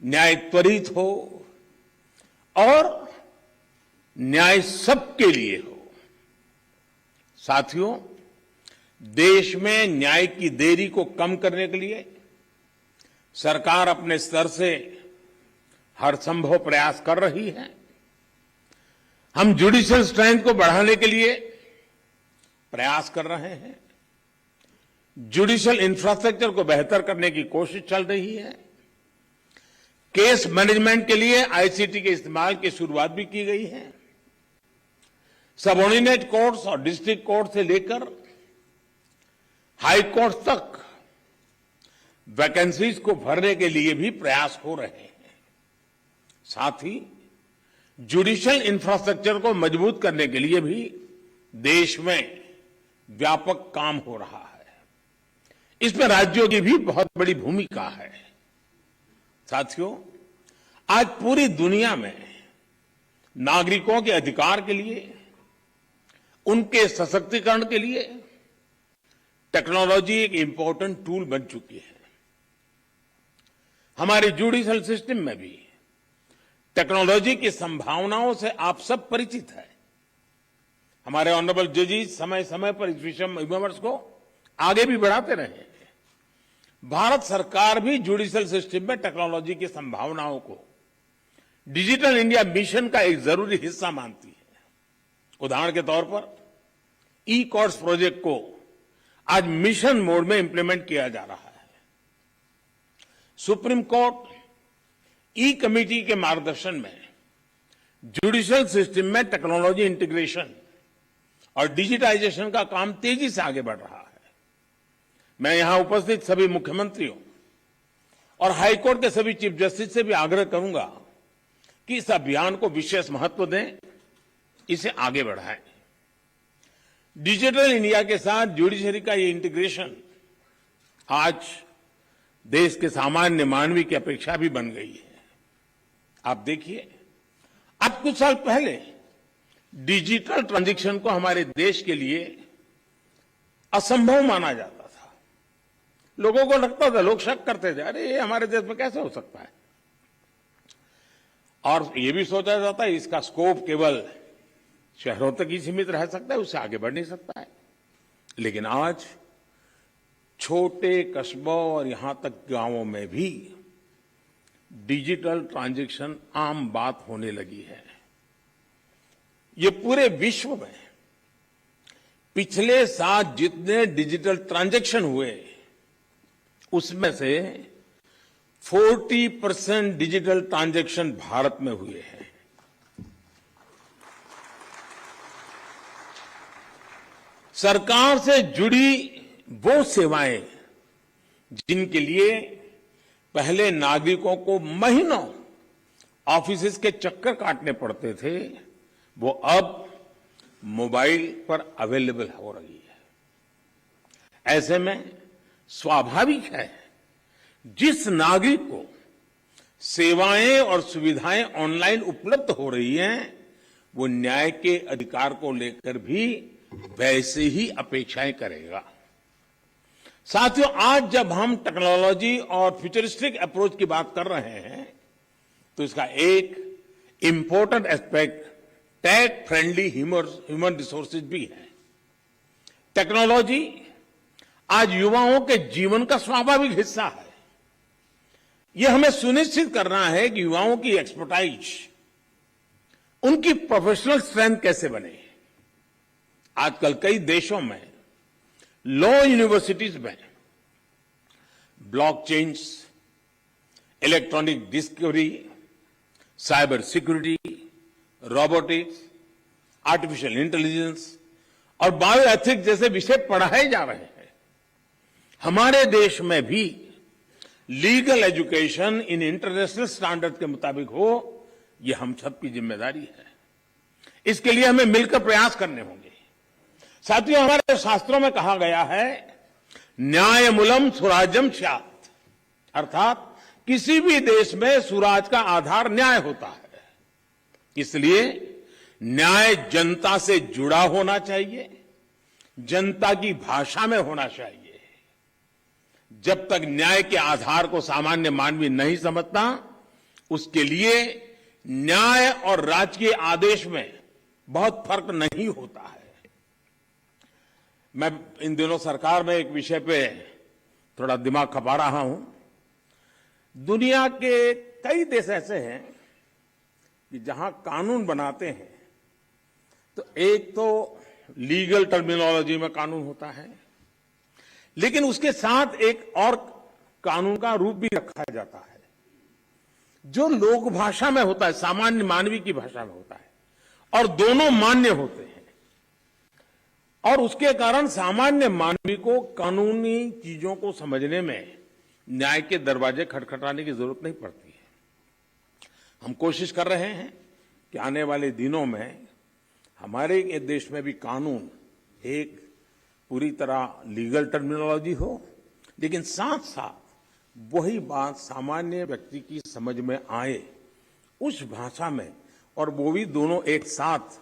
न्याय त्वरित हो और न्याय सबके लिए हो। साथियों, देश में न्याय की देरी को कम करने के लिए सरकार अपने स्तर से हर संभव प्रयास कर रही है। हम जुडिशियल स्ट्रेंथ को बढ़ाने के लिए प्रयास कर रहे हैं। जुडिशियल इंफ्रास्ट्रक्चर को बेहतर करने की कोशिश चल रही है। केस मैनेजमेंट के लिए आईसीटी के इस्तेमाल की शुरुआत भी की गई है। सबऑर्डिनेट कोर्ट्स और डिस्ट्रिक्ट कोर्ट से लेकर हाई कोर्ट तक वैकेंसीज को भरने के लिए भी प्रयास हो रहे हैं। साथ ही जुडिशियल इंफ्रास्ट्रक्चर को मजबूत करने के लिए भी देश में व्यापक काम हो रहा है। इसमें राज्यों की भी बहुत बड़ी भूमिका है। साथियों, आज पूरी दुनिया में नागरिकों के अधिकार के लिए, उनके सशक्तिकरण के लिए टेक्नोलॉजी एक इंपॉर्टेंट टूल बन चुकी है। हमारे जुडिशियल सिस्टम में भी टेक्नोलॉजी की संभावनाओं से आप सब परिचित हैं। हमारे ऑनरेबल जजेस समय समय पर इस विमर्श को आगे भी बढ़ाते रहे हैं। भारत सरकार भी जुडिशियल सिस्टम में टेक्नोलॉजी की संभावनाओं को डिजिटल इंडिया मिशन का एक जरूरी हिस्सा मानती है। उदाहरण के तौर पर ई कोर्ट्स प्रोजेक्ट को आज मिशन मोड में इंप्लीमेंट किया जा रहा है। सुप्रीम कोर्ट ई कमेटी के मार्गदर्शन में जुडिशियल सिस्टम में टेक्नोलॉजी इंटीग्रेशन और डिजिटाइजेशन का काम तेजी से आगे बढ़ रहा है। मैं यहां उपस्थित सभी मुख्यमंत्रियों और हाईकोर्ट के सभी चीफ जस्टिस से भी आग्रह करूंगा कि इस अभियान को विशेष महत्व दें, इसे आगे बढ़ाएं। डिजिटल इंडिया के साथ जुडिशरी का ये इंटीग्रेशन आज देश के सामान्य मानवी की अपेक्षा भी बन गई है। आप देखिए, अब कुछ साल पहले डिजिटल ट्रांजैक्शन को हमारे देश के लिए असंभव माना जाता था। लोगों को लगता था, लोग शक करते थे, अरे ये हमारे देश में कैसे हो सकता है। और ये भी सोचा जाता है इसका स्कोप केवल शहरों तक ही सीमित रह सकता है, उससे आगे बढ़ नहीं सकता है। लेकिन आज छोटे कस्बों और यहां तक गांवों में भी डिजिटल ट्रांजैक्शन आम बात होने लगी है। ये पूरे विश्व में पिछले साल जितने डिजिटल ट्रांजैक्शन हुए, उसमें से 40% डिजिटल ट्रांजैक्शन भारत में हुए हैं। सरकार से जुड़ी वो सेवाएं जिनके लिए पहले नागरिकों को महीनों ऑफिसेज के चक्कर काटने पड़ते थे, वो अब मोबाइल पर अवेलेबल हो रही है। ऐसे में स्वाभाविक है, जिस नागरिक को सेवाएं और सुविधाएं ऑनलाइन उपलब्ध हो रही हैं, वो न्याय के अधिकार को लेकर भी वैसे ही अपेक्षाएं करेगा। साथियों, आज जब हम टेक्नोलॉजी और फ्यूचरिस्टिक अप्रोच की बात कर रहे हैं, तो इसका एक important aspect tech friendly human resources भी है। टेक्नोलॉजी आज युवाओं के जीवन का स्वाभाविक हिस्सा है। यह हमें सुनिश्चित करना है कि युवाओं की एक्सपर्टाइज, उनकी प्रोफेशनल स्ट्रेंथ कैसे बने। आजकल कई देशों में लॉ यूनिवर्सिटीज में blockchains, electronic discovery, cyber security, robotics, artificial intelligence और बायोएथिक्स जैसे विषय पढ़ाए जा रहे हैं। हमारे देश में भी legal education in international standard के मुताबिक हो, यह हम सबकी जिम्मेदारी है। इसके लिए हमें मिलकर प्रयास करने होंगे। साथियों, हमारे शास्त्रों में कहा गया है, न्यायमूलम सुराज्यम स्यात्, अर्थात किसी भी देश में सुराज का आधार न्याय होता है। इसलिए न्याय जनता से जुड़ा होना चाहिए, जनता की भाषा में होना चाहिए। जब तक न्याय के आधार को सामान्य मानवी नहीं समझता, उसके लिए न्याय और राजकीय आदेश में बहुत फर्क नहीं होता है। मैं इन दिनों सरकार में एक विषय पे थोड़ा दिमाग खपा रहा हूं। दुनिया के कई देश ऐसे हैं कि जहां कानून बनाते हैं तो एक तो लीगल टर्मिनोलॉजी में कानून होता है, लेकिन उसके साथ एक और कानून का रूप भी रखा जाता है जो लोक भाषा में होता है, सामान्य मानवी की भाषा में होता है, और दोनों मान्य होते हैं। और उसके कारण सामान्य मानवी को कानूनी चीजों को समझने में न्याय के दरवाजे खटखटाने की जरूरत नहीं पड़ती है। हम कोशिश कर रहे हैं कि आने वाले दिनों में हमारे देश में भी कानून एक पूरी तरह लीगल टर्मिनोलॉजी हो, लेकिन साथ साथ वही बात सामान्य व्यक्ति की समझ में आए उस भाषा में, और वो भी दोनों एक साथ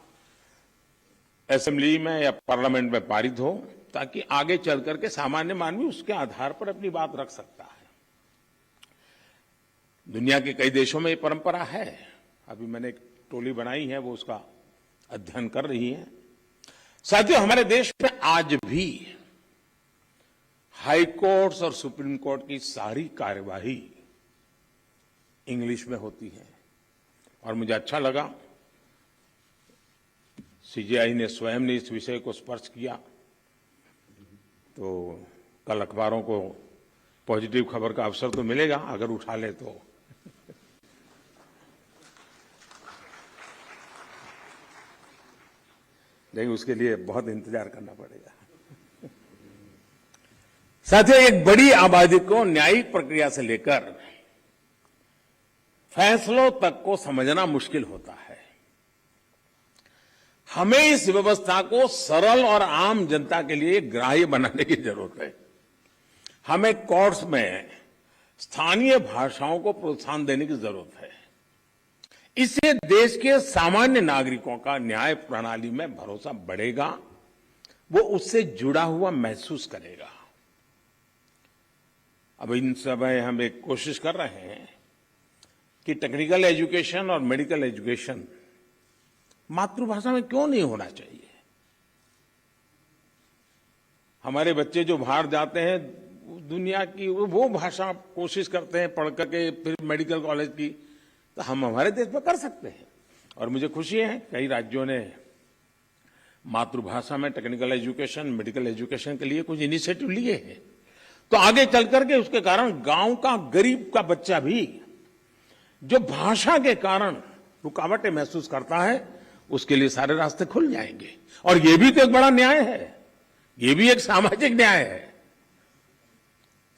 असेंबली में या पार्लियामेंट में पारित हो, ताकि आगे चल करके सामान्य मानवी उसके आधार पर अपनी बात रख सकता है। दुनिया के कई देशों में ये परंपरा है। अभी मैंने एक टोली बनाई है, वो उसका अध्ययन कर रही है। साथियों, हमारे देश में आज भी हाई कोर्ट्स और सुप्रीम कोर्ट की सारी कार्यवाही इंग्लिश में होती है, और मुझे अच्छा लगा सीजेआई ने स्वयं ने इस विषय को स्पर्श किया। तो कल अखबारों को पॉजिटिव खबर का अवसर तो मिलेगा अगर उठा ले तो। लेकिन उसके लिए बहुत इंतजार करना पड़ेगा। साथियों, एक बड़ी आबादी को न्यायिक प्रक्रिया से लेकर फैसलों तक को समझना मुश्किल होता है। हमें इस व्यवस्था को सरल और आम जनता के लिए ग्राह्य बनाने की जरूरत है। हमें कोर्ट्स में स्थानीय भाषाओं को प्रोत्साहन देने की जरूरत है। इससे देश के सामान्य नागरिकों का न्याय प्रणाली में भरोसा बढ़ेगा, वो उससे जुड़ा हुआ महसूस करेगा। अब इन समय हम एक कोशिश कर रहे हैं कि टेक्निकल एजुकेशन और मेडिकल एजुकेशन मातृभाषा में क्यों नहीं होना चाहिए। हमारे बच्चे जो बाहर जाते हैं दुनिया की वो भाषा कोशिश करते हैं पढ़ करके फिर मेडिकल कॉलेज की, तो हम हमारे देश में कर सकते हैं। और मुझे खुशी है कई राज्यों ने मातृभाषा में टेक्निकल एजुकेशन, मेडिकल एजुकेशन के लिए कुछ इनिशिएटिव लिए हैं। तो आगे चल करके उसके कारण गांव का गरीब का बच्चा भी जो भाषा के कारण रुकावटें महसूस करता है, उसके लिए सारे रास्ते खुल जाएंगे। और ये भी तो एक बड़ा न्याय है, ये भी एक सामाजिक न्याय है।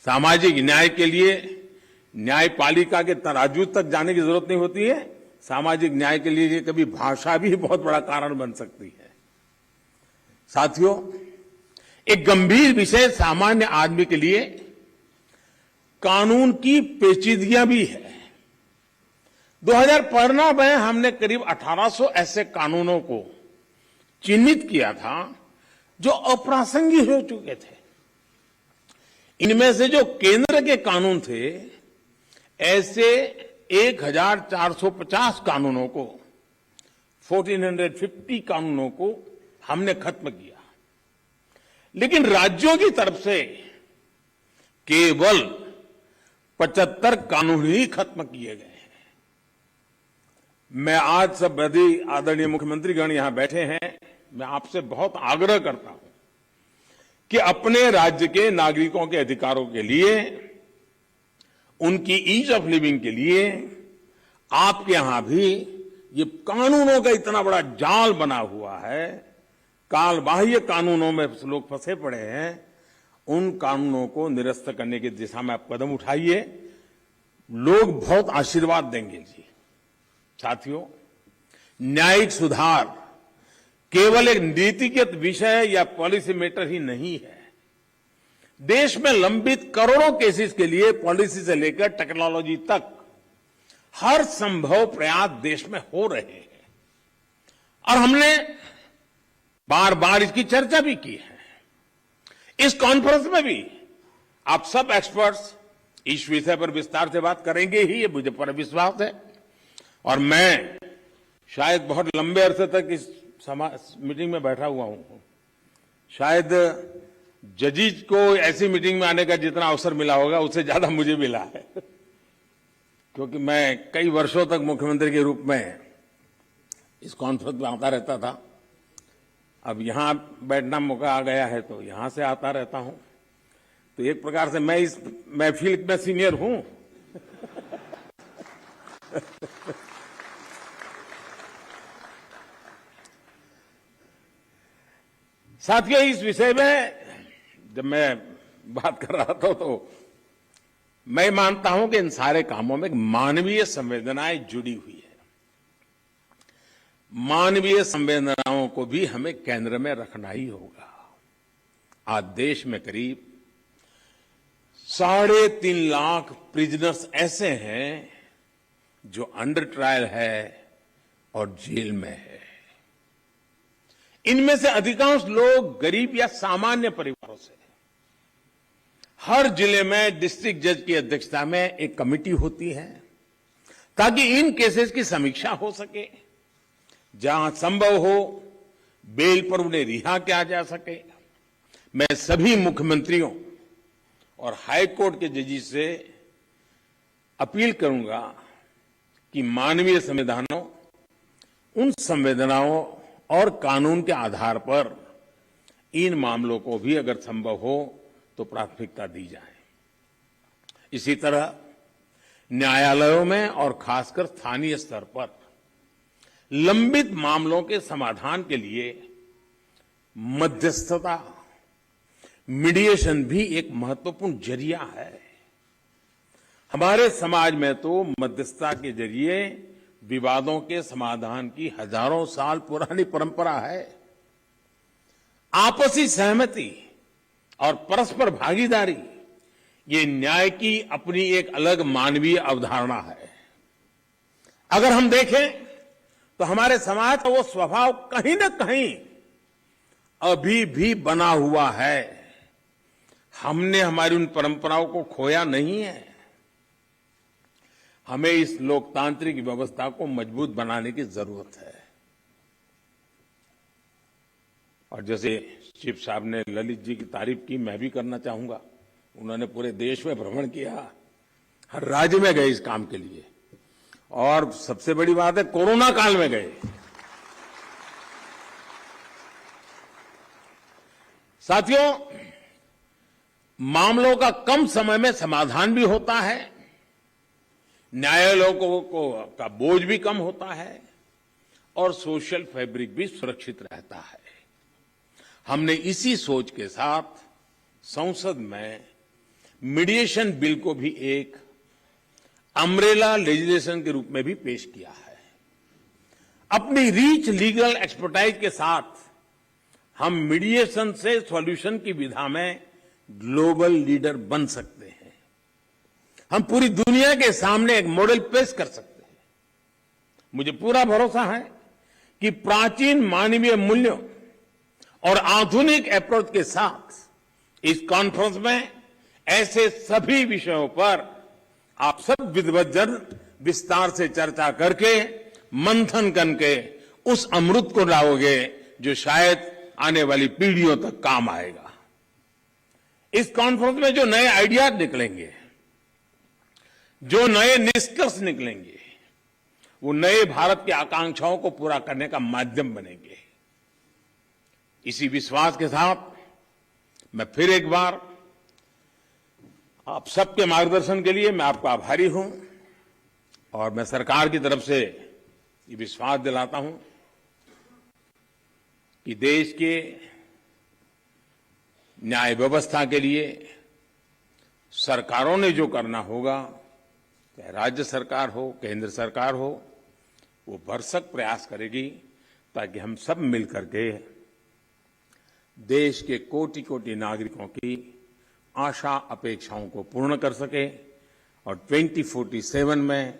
सामाजिक न्याय के लिए न्यायपालिका के तराजू तक जाने की जरूरत नहीं होती है। सामाजिक न्याय के लिए कभी भाषा भी बहुत बड़ा कारण बन सकती है। साथियों, एक गंभीर विषय सामान्य आदमी के लिए कानून की पेचीदगियां भी है। 2015 में हमने करीब 1800 ऐसे कानूनों को चिन्हित किया था जो अप्रासंगिक हो चुके थे। इनमें से जो केंद्र के कानून थे, ऐसे 1450 कानूनों को, 1450 कानूनों को हमने खत्म किया। लेकिन राज्यों की तरफ से केवल 75 कानून ही खत्म किए गए हैं। मैं आज सब आदरणीय मुख्यमंत्रीगण यहां बैठे हैं, मैं आपसे बहुत आग्रह करता हूं कि अपने राज्य के नागरिकों के अधिकारों के लिए, उनकी ईज ऑफ लिविंग के लिए आपके यहां भी ये कानूनों का इतना बड़ा जाल बना हुआ है, काल बाह्य कानूनों में लोग फंसे पड़े हैं, उन कानूनों को निरस्त करने की दिशा में आप कदम उठाइए। लोग बहुत आशीर्वाद देंगे जी। साथियों, न्यायिक सुधार केवल एक नीतिगत विषय या पॉलिसी मैटर ही नहीं है। देश में लंबित करोड़ों केसेस के लिए पॉलिसी से लेकर टेक्नोलॉजी तक हर संभव प्रयास देश में हो रहे हैं, और हमने बार बार इसकी चर्चा भी की है। इस कॉन्फ्रेंस में भी आप सब एक्सपर्ट्स इस विषय पर विस्तार से बात करेंगे ही, ये मुझे पूरा विश्वास है। और मैं शायद बहुत लंबे अरसे तक इस मीटिंग में बैठा हुआ हूं। शायद जजीज को ऐसी मीटिंग में आने का जितना अवसर मिला होगा उससे ज्यादा मुझे मिला है, क्योंकि मैं कई वर्षों तक मुख्यमंत्री के रूप में इस कॉन्फ्रेंस में आता रहता था। अब यहां बैठना मौका आ गया है तो यहां से आता रहता हूं। तो एक प्रकार से मैं इस महफिल में सीनियर हूं। साथियों, इस विषय में जब मैं बात कर रहा था तो मैं मानता हूं कि इन सारे कामों में मानवीय संवेदनाएं जुड़ी हुई है। मानवीय संवेदनाओं को भी हमें केंद्र में रखना ही होगा। आज देश में करीब 3.5 लाख प्रिजनर्स ऐसे हैं जो अंडर ट्रायल है और जेल में है। इनमें से अधिकांश लोग गरीब या सामान्य परिवारों से। हर जिले में डिस्ट्रिक्ट जज की अध्यक्षता में एक कमेटी होती है ताकि इन केसेस की समीक्षा हो सके। जहां संभव हो बेल पर उन्हें रिहा किया जा सके। मैं सभी मुख्यमंत्रियों और हाई कोर्ट के जजेस से अपील करूंगा कि मानवीय संवेदनाओं, उन संवेदनाओं और कानून के आधार पर इन मामलों को भी अगर संभव हो तो प्राथमिकता दी जाए। इसी तरह न्यायालयों में और खासकर स्थानीय स्तर पर लंबित मामलों के समाधान के लिए मध्यस्थता, मीडिएशन भी एक महत्वपूर्ण जरिया है। हमारे समाज में तो मध्यस्थता के जरिए विवादों के समाधान की हजारों साल पुरानी परंपरा है। आपसी सहमति और परस्पर भागीदारी, ये न्याय की अपनी एक अलग मानवीय अवधारणा है। अगर हम देखें तो हमारे समाज का वो स्वभाव कहीं न कहीं अभी भी बना हुआ है। हमने हमारी उन परंपराओं को खोया नहीं है। हमें इस लोकतांत्रिक व्यवस्था को मजबूत बनाने की जरूरत है। और जैसे चीफ साहब ने ललित जी की तारीफ की, मैं भी करना चाहूंगा। उन्होंने पूरे देश में भ्रमण किया, हर राज्य में गए इस काम के लिए, और सबसे बड़ी बात है कोरोना काल में गए। साथियों, मामलों का कम समय में समाधान भी होता है, न्यायालयों का बोझ भी कम होता है और सोशल फैब्रिक भी सुरक्षित रहता है। हमने इसी सोच के साथ संसद में मीडिएशन बिल को भी एक अम्ब्रेला लेजिस्लेशन के रूप में भी पेश किया है। अपनी रीच लीगल एक्सपर्टाइज के साथ हम मीडिएशन से सॉल्यूशन की विधा में ग्लोबल लीडर बन सकते हैं। हम पूरी दुनिया के सामने एक मॉडल पेश कर सकते हैं। मुझे पूरा भरोसा है कि प्राचीन मानवीय मूल्यों और आधुनिक अप्रोच के साथ इस कॉन्फ्रेंस में ऐसे सभी विषयों पर आप सब विद्वज्जन विस्तार से चर्चा करके, मंथन करके उस अमृत को लाओगे जो शायद आने वाली पीढ़ियों तक काम आएगा। इस कॉन्फ्रेंस में जो नए आइडियाज निकलेंगे, जो नए निष्कर्ष निकलेंगे, वो नए भारत की आकांक्षाओं को पूरा करने का माध्यम बनेंगे। इसी विश्वास के साथ मैं फिर एक बार आप सबके मार्गदर्शन के लिए मैं आपका आभारी हूं और मैं सरकार की तरफ से ये विश्वास दिलाता हूं कि देश के न्याय व्यवस्था के लिए सरकारों ने जो करना होगा, चाहे राज्य सरकार हो, केंद्र सरकार हो, वो भरसक प्रयास करेगी ताकि हम सब मिलकर के देश के कोटि कोटि नागरिकों की आशा अपेक्षाओं को पूर्ण कर सके। और 2047 में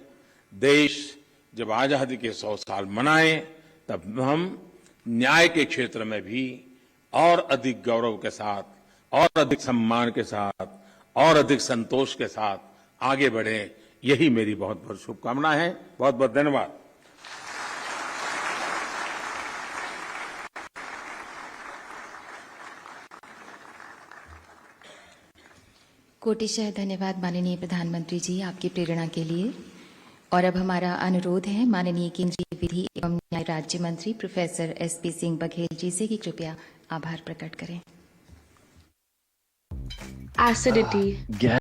देश जब आजादी के 100 साल मनाए, तब हम न्याय के क्षेत्र में भी और अधिक गौरव के साथ, और अधिक सम्मान के साथ, और अधिक संतोष के साथ आगे बढ़ें, यही मेरी बहुत बहुत शुभकामना है। बहुत बहुत धन्यवाद। कोटिशः धन्यवाद माननीय प्रधानमंत्री जी आपकी प्रेरणा के लिए। और अब हमारा अनुरोध है माननीय केंद्रीय विधि एवं न्याय राज्य मंत्री प्रोफेसर एसपी सिंह बघेल जी से कि कृपया आभार प्रकट करें। Acidity.